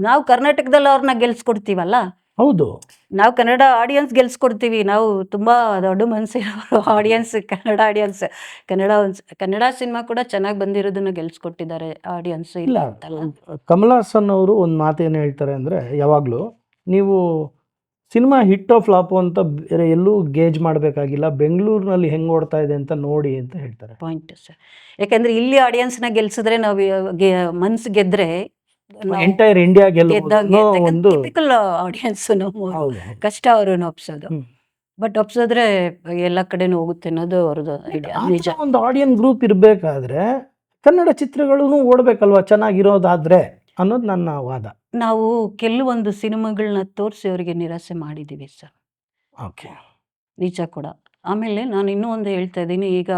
ನಾವು ಕರ್ನಾಟಕದಲ್ಲಿ ಅವ್ರನ್ನ ಗೆಲ್ಸ್ಕೊಡ್ತೀವಲ್ಲ, ಹೌದು, ನಾವು ಕನ್ನಡ ಆಡಿಯನ್ಸ್ ಗೆಲ್ಸ್ಕೊಡ್ತೀವಿ. ನಾವು ತುಂಬಾ ದೊಡ್ಡ ಮನಸ್ಸಿರೋರು audience, Kannada audience. Kannada cinema ಕೂಡ ಚೆನ್ನಾಗಿ ಬಂದಿರೋದನ್ನ ಗೆಲ್ಸ್ಕೊಟ್ಟಿದ್ದಾರೆ ಆಡಿಯನ್ಸ್. ಇಲ್ಲ ಇಲ್ಲ ಅಂತಲ್ಲ. ಕಮಲ್ ಹಾಸನ್ ಅವರು ಒಂದು ಮಾತೇನು ಹೇಳ್ತಾರೆ ಅಂದರೆ, ಯಾವಾಗಲೂ ನೀವು ಸಿನಿಮಾ ಹಿಟ್ಟೋ ಫ್ಲಾಪು ಅಂತ ಬೇರೆ ಎಲ್ಲೂ ಗೇಜ್ ಮಾಡಬೇಕಾಗಿಲ್ಲ, ಬೆಂಗಳೂರಿನಲ್ಲಿ ಹೆಂಗೆ ಓಡ್ತಾ ಇದೆ ಅಂತ ನೋಡಿ ಅಂತ ಹೇಳ್ತಾರೆ. Point sir. ಯಾಕಂದ್ರೆ ಇಲ್ಲಿ ಆಡಿಯನ್ಸ್ನ ಗೆಲ್ಸಿದ್ರೆ ನಾವು ಮನ್ಸು ಗೆದ್ರೆ ಎಂಟೈರ್ ಇಂಡಿಯಾ ಗೆಲ್ಲುವುದು ಒಂದು ಟಿಪಿಕಲ್ ಆಡಿಯನ್ಸ್ ಹೌದು. ಕಷ್ಟ ಅವ್ರನ್ನ ಒಪ್ಸೋದು. ಬಟ್ ಒಪ್ಸಿದ್ರೆ ಎಲ್ಲ ಕಡೆನೂ ಹೋಗುತ್ತೆ ಅನ್ನೋದು ಅವ್ರದ್ದು ಐಡಿಯಾ. ಆ ನಿಜ. ಥರ ಒಂದು ಆಡಿಯನ್ಸ್ ಗ್ರೂಪ್ ಇರಬೇಕಾದ್ರೆ ಕನ್ನಡ ಚಿತ್ರಗಳೂ ಓಡಬೇಕಲ್ವಾ ಚೆನ್ನಾಗಿರೋದಾದ್ರೆ ಅನ್ನೋದು ನನ್ನ ವಾದ. ನಾವು ಕೆಲವೊಂದು ಸಿನಿಮಾಗಳನ್ನ ತೋರಿಸಿ ಅವರಿಗೆ ನಿರಾಸೆ ಮಾಡಿದ್ದೀವಿ ಸರ್, ಓಕೆ. ನಿಜ ಕೂಡ. ಆಮೇಲೆ ನಾನು ಇನ್ನೂ ಒಂದು ಹೇಳ್ತಾ ಇದ್ದೀನಿ. ಈಗ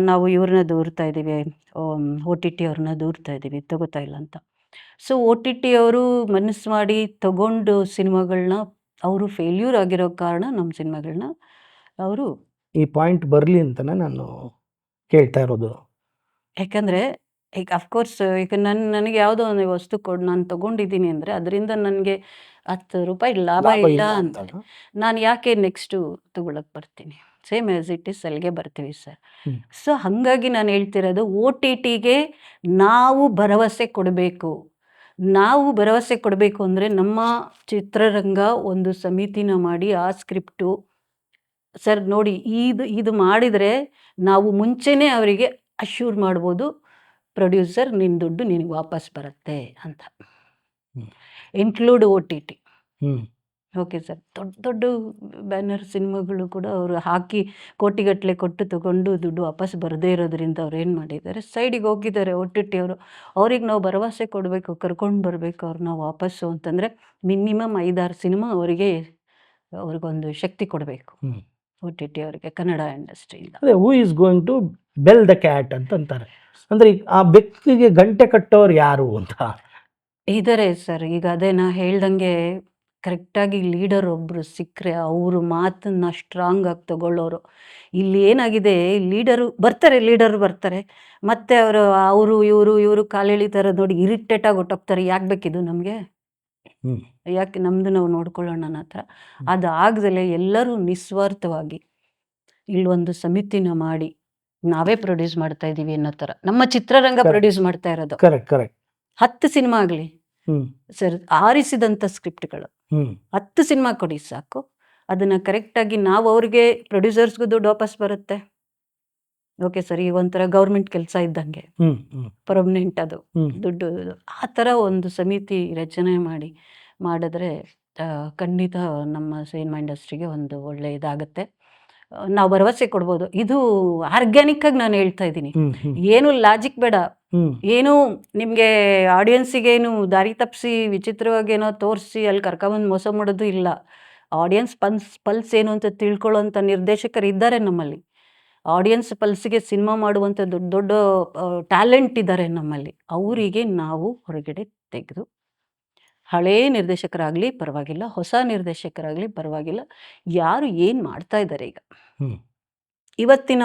ನಾವು ಇವ್ರನ್ನ ದೂರ್ತಾ ಇದ್ದೀವಿ, OTT ಅವ್ರನ್ನ ದೂರ್ತಾ ಇದ್ದೀವಿ, ತಗೋತಾ ಇಲ್ಲ ಅಂತ. ಸೊ OTT ಅವರು ಮನಸ್ಸು ಮಾಡಿ ತಗೊಂಡು ಸಿನಿಮಾಗಳನ್ನ ಅವರು ಫೇಲ್ಯೂರ್ ಆಗಿರೋ ಕಾರಣ ನಮ್ಮ ಸಿನಿಮಾಗಳನ್ನ ಅವರು, ಈ ಪಾಯಿಂಟ್ ಬರಲಿ ಅಂತಲೇ ನಾನು ಕೇಳ್ತಾ ಇರೋದು. ಯಾಕಂದರೆ ಈಗ ಅಫ್ಕೋರ್ಸ್ ಈಗ ನನಗೆ ಯಾವುದೋ ಒಂದು ವಸ್ತು ಕೊಡು, ನಾನು ತಗೊಂಡಿದ್ದೀನಿ ಅಂದರೆ ಅದರಿಂದ ನನಗೆ 10 ರೂಪಾಯಿ ಲಾಭ ಲಾಭ ಇಲ್ಲ ಇಲ್ಲ ಅಂತ ಅಂತ. ನಾನು ಯಾಕೆ ನೆಕ್ಸ್ಟು ತಗೊಳಕ್ಕೆ ಬರ್ತೀನಿ? ಸೇಮ್ ಆ್ಯಸ್ ಇಟ್ ಈಸ್ ಅಲ್ಲಿಗೆ ಬರ್ತೀವಿ ಸರ್. ಹ್ಮ್. ಸೊ ಹಾಗಾಗಿ ನಾನು ಹೇಳ್ತಿರೋದು OTTಗೆ ನಾವು ಭರವಸೆ ಕೊಡಬೇಕು. ನಾವು ಭರವಸೆ ಕೊಡಬೇಕು ಅಂದರೆ ನಮ್ಮ ಚಿತ್ರರಂಗ ಒಂದು ಸಮಿತಿನ ಮಾಡಿ ಆ ಸ್ಕ್ರಿಪ್ಟು ಸರ್ ನೋಡಿ, ಇದು ಮಾಡಿದರೆ ನಾವು ಮುಂಚೆನೇ ಅವರಿಗೆ ಅಶ್ಯೂರ್ ಮಾಡ್ಬೋದು, ಪ್ರೊಡ್ಯೂಸರ್ ನಿನ್ನ ದುಡ್ಡು ನಿನಗೆ ವಾಪಸ್ ಬರುತ್ತೆ ಅಂತ. Include OTT. Okay sir. ದೊಡ್ಡ ದೊಡ್ಡ ಬ್ಯಾನರ್ ಸಿನಿಮಾಗಳು ಕೂಡ ಅವರು ಹಾಕಿ ಕೋಟಿಗಟ್ಟಲೆ ಕೊಟ್ಟು ತಗೊಂಡು ದುಡ್ಡು ವಾಪಸ್ ಬರದೇ ಇರೋದ್ರಿಂದ ಅವ್ರು ಏನು ಮಾಡಿದ್ದಾರೆ, ಸೈಡಿಗೆ ಹೋಗಿದ್ದಾರೆ OTT ಅವರು. ಅವ್ರಿಗೆ ನಾವು ಭರವಸೆ ಕೊಡಬೇಕು, ಕರ್ಕೊಂಡು ಬರಬೇಕು ಅವ್ರನ್ನ ವಾಪಸ್ಸು ಅಂತಂದರೆ ಮಿನಿಮಮ್ 5-6 ಸಿನಿಮಾ ಅವ್ರಿಗೊಂದು ಶಕ್ತಿ ಕೊಡಬೇಕು OTT ಅವರಿಗೆ, ಕನ್ನಡ ಇಂಡಸ್ಟ್ರಿಯಿಂದ. ಅದೇ who is going to bell the cat ಅಂತ ಅಂತಾರೆ. ಅಂದರೆ ಆ ಬೆಕ್ಕಿಗೆ ಗಂಟೆ ಕಟ್ಟೋರು ಯಾರು ಅಂತ ಇದ್ದಾರೆ ಸರ್. ಈಗ ಅದೇ ನಾ ಹೇಳ್ದಂಗೆ ಕರೆಕ್ಟಾಗಿ ಲೀಡರ್ ಒಬ್ಬರು ಸಿಕ್ಕರೆ ಅವರು ಮಾತನ್ನ ಸ್ಟ್ರಾಂಗ್ ಆಗಿ ತಗೊಳ್ಳೋರು. ಇಲ್ಲಿ ಏನಾಗಿದೆ, ಲೀಡರು ಬರ್ತಾರೆ ಮತ್ತೆ ಇವರು ಕಾಲೆಳಿತಾರೆ ನೋಡಿ, ಇರಿಟೇಟಾಗಿ ಹೊಟ್ಟೋಗ್ತಾರೆ. ಯಾಕೆ ಬೇಕಿದು ನಮಗೆ, ಯಾಕೆ ನಮ್ಮದು ನಾವು ನೋಡ್ಕೊಳ್ಳೋಣ ಅನ್ನೋ ಥರ. ಅದಾಗದಲೇ ಎಲ್ಲರೂ ನಿಸ್ವಾರ್ಥವಾಗಿ ಇಲ್ಲೊಂದು ಸಮಿತಿನ ಮಾಡಿ ನಾವೇ ಪ್ರೊಡ್ಯೂಸ್ ಮಾಡ್ತಾ ಇದ್ದೀವಿ ಅನ್ನೋ ಥರ, ನಮ್ಮ ಚಿತ್ರರಂಗ ಪ್ರೊಡ್ಯೂಸ್ ಮಾಡ್ತಾ ಇರೋದು. ಕರೆಕ್ಟ್ 10 ಸಿನಿಮಾ ಆಗಲಿ ಸರ್, ಆರಿಸಿದಂಥ ಸ್ಕ್ರಿಪ್ಟ್ಗಳು 10 ಸಿನಿಮಾ ಕೊಡಿ ಸಾಕು. ಅದನ್ನು ಕರೆಕ್ಟಾಗಿ ನಾವು ಅವ್ರಿಗೆ ಪ್ರೊಡ್ಯೂಸರ್ಸ್ಗೂ ದುಡ್ಡು ವಾಪಸ್ ಬರುತ್ತೆ. Okay sir. ಈಗ ಒಂಥರ ಗೌರ್ಮೆಂಟ್ ಕೆಲಸ ಇದ್ದಂಗೆ, ಪರ್ಮನೆಂಟ್ ಅದು ದುಡ್ಡು. ಆ ಥರ ಒಂದು ಸಮಿತಿ ರಚನೆ ಮಾಡಿದ್ರೆ ಖಂಡಿತ ನಮ್ಮ ಸಿನಿಮಾ ಇಂಡಸ್ಟ್ರಿಗೆ ಒಂದು ಒಳ್ಳೆ ಇದಾಗುತ್ತೆ. ನಾವು ಭರವಸೆ ಕೊಡ್ಬೋದು. ಇದು ಆರ್ಗ್ಯಾನಿಕ್ ಆಗಿ ನಾನು ಹೇಳ್ತಾ ಇದ್ದೀನಿ, ಏನು ಲಾಜಿಕ್ ಬೇಡ, ಏನು ನಿಮಗೆ ಆಡಿಯನ್ಸಿಗೇನು ದಾರಿ ತಪ್ಪಿಸಿ ವಿಚಿತ್ರವಾಗೇನೋ ತೋರಿಸಿ ಅಲ್ಲಿ ಕರ್ಕೊಂಬಂದು ಮೋಸ ಮಾಡೋದು ಇಲ್ಲ. ಆಡಿಯನ್ಸ್ ಪಲ್ಸ್ ಏನು ಅಂತ ತಿಳ್ಕೊಳ್ಳೋಂಥ ನಿರ್ದೇಶಕರು ಇದ್ದಾರೆ ನಮ್ಮಲ್ಲಿ. ಆಡಿಯನ್ಸ್ ಪಲ್ಸಿಗೆ ಸಿನಿಮಾ ಮಾಡುವಂಥ ದೊಡ್ಡ ದೊಡ್ಡ ಟ್ಯಾಲೆಂಟ್ ಇದ್ದಾರೆ ನಮ್ಮಲ್ಲಿ. ಅವರಿಗೆ ನಾವು ಹೊರಗಡೆ ತೆಗೆದು, ಹಳೇ ನಿರ್ದೇಶಕರಾಗಲಿ ಪರವಾಗಿಲ್ಲ, ಹೊಸ ನಿರ್ದೇಶಕರಾಗಲಿ ಪರವಾಗಿಲ್ಲ, ಯಾರು ಏನು ಮಾಡ್ತಾ ಇದ್ದಾರೆ ಈಗ ಇವತ್ತಿನ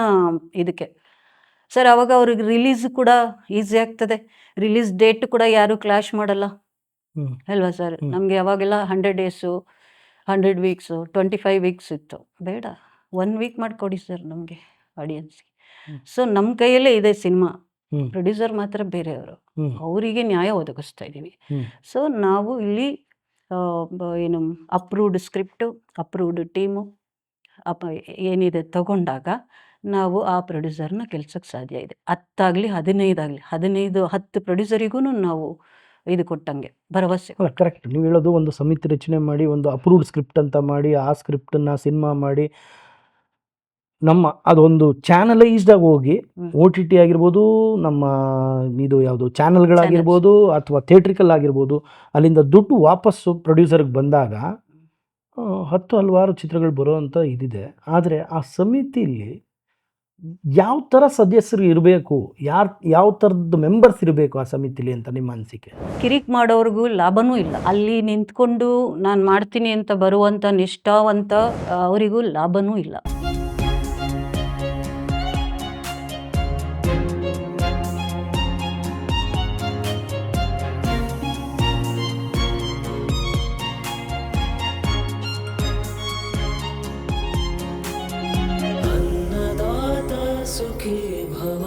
ಇದಕ್ಕೆ ಸರ್, ಅವಾಗ ಅವ್ರಿಗೆ ರಿಲೀಸ್ ಕೂಡ ಈಸಿ ಆಗ್ತದೆ. ರಿಲೀಸ್ ಡೇಟ್ ಕೂಡ ಯಾರು ಕ್ಲಾಶ್ ಮಾಡಲ್ಲ ಅಲ್ವಾ ಸರ್? ನಮಗೆ ಅವಾಗೆಲ್ಲ 100 ಡೇಸು, 100 ವೀಕ್ಸು, 25 ವೀಕ್ಸ್ ಇತ್ತು. ಬೇಡ, 1 ವೀಕ್ ಮಾಡಿಕೊಡಿ ಸರ್ ನಮಗೆ ಆಡಿಯನ್ಸ್ಗೆ. ಸೊ ನಮ್ಮ ಕೈಯಲ್ಲೇ ಇದೆ ಸಿನಿಮಾ, ಪ್ರೊಡ್ಯೂಸರ್ ಮಾತ್ರ ಬೇರೆಯವರು, ಅವರಿಗೆ ನ್ಯಾಯ ಒದಗಿಸ್ತಾ ಇದ್ದೀವಿ. ಸೊ ನಾವು ಇಲ್ಲಿ ಏನು ಅಪ್ರೂವ್ಡ್ ಸ್ಕ್ರಿಪ್ಟು, ಅಪ್ರೂವ್ಡ್ ಟೀಮು, ಏನಿದೆ ತಗೊಂಡಾಗ ನಾವು ಆ ಪ್ರೊಡ್ಯೂಸರ್ನ ಕೆಲ್ಸಕ್ಕೆ ಸಾಧ್ಯ ಇದೆ. 10 ಆಗಲಿ 15 ಆಗಲಿ 10 ಪ್ರೊಡ್ಯೂಸರಿಗೂ ನಾವು ಇದು ಕೊಟ್ಟಂಗೆ ಭರವಸೆ. ಅಲ್ಲ ಕರೆಕ್ಟ್, ನೀವು ಹೇಳೋದು ಒಂದು ಸಮಿತಿ ರಚನೆ ಮಾಡಿ ಒಂದು ಅಪ್ರೂವ್ಡ್ ಸ್ಕ್ರಿಪ್ಟ್ ಅಂತ ಮಾಡಿ ಆ ಸ್ಕ್ರಿಪ್ಟನ್ನು ಸಿನಿಮಾ ಮಾಡಿ ನಮ್ಮ ಅದೊಂದು ಚಾನಲೈಸ್ಡ್ ಆಗಿ ಹೋಗಿ ಒ ಟಿ ಟಿ ಆಗಿರ್ಬೋದು, ನಮ್ಮ ಇದು ಯಾವುದು ಚಾನಲ್ಗಳಾಗಿರ್ಬೋದು ಅಥವಾ ಥಿಯೇಟ್ರಿಕಲ್ ಆಗಿರ್ಬೋದು, ಅಲ್ಲಿಂದ ದುಡ್ಡು ವಾಪಸ್ಸು ಪ್ರೊಡ್ಯೂಸರ್ಗೆ ಬಂದಾಗ ಹಲವಾರು ಚಿತ್ರಗಳು ಬರೋವಂಥ ಇದಿದೆ. ಆದರೆ ಆ ಸಮಿತಿಲಿ ಯಾವ ಥರ ಸದಸ್ಯರು ಇರಬೇಕು, ಯಾವ ಥರದ್ದು ಮೆಂಬರ್ಸ್ ಇರಬೇಕು ಆ ಸಮಿತಿಲಿ ಅಂತ ನಿಮ್ಮ ಅನಿಸಿಕೆ? ಕಿರಿಕ್ ಮಾಡೋರ್ಗೂ ಲಾಭನೂ ಇಲ್ಲ. ಅಲ್ಲಿ ನಿಂತ್ಕೊಂಡು ನಾನು ಮಾಡ್ತೀನಿ ಅಂತ ಬರುವಂಥ ನಿಷ್ಠಾವಂತ ಅವರಿಗೂ ಲಾಭನೂ ಇಲ್ಲ. अन्नदाता सुखी भव।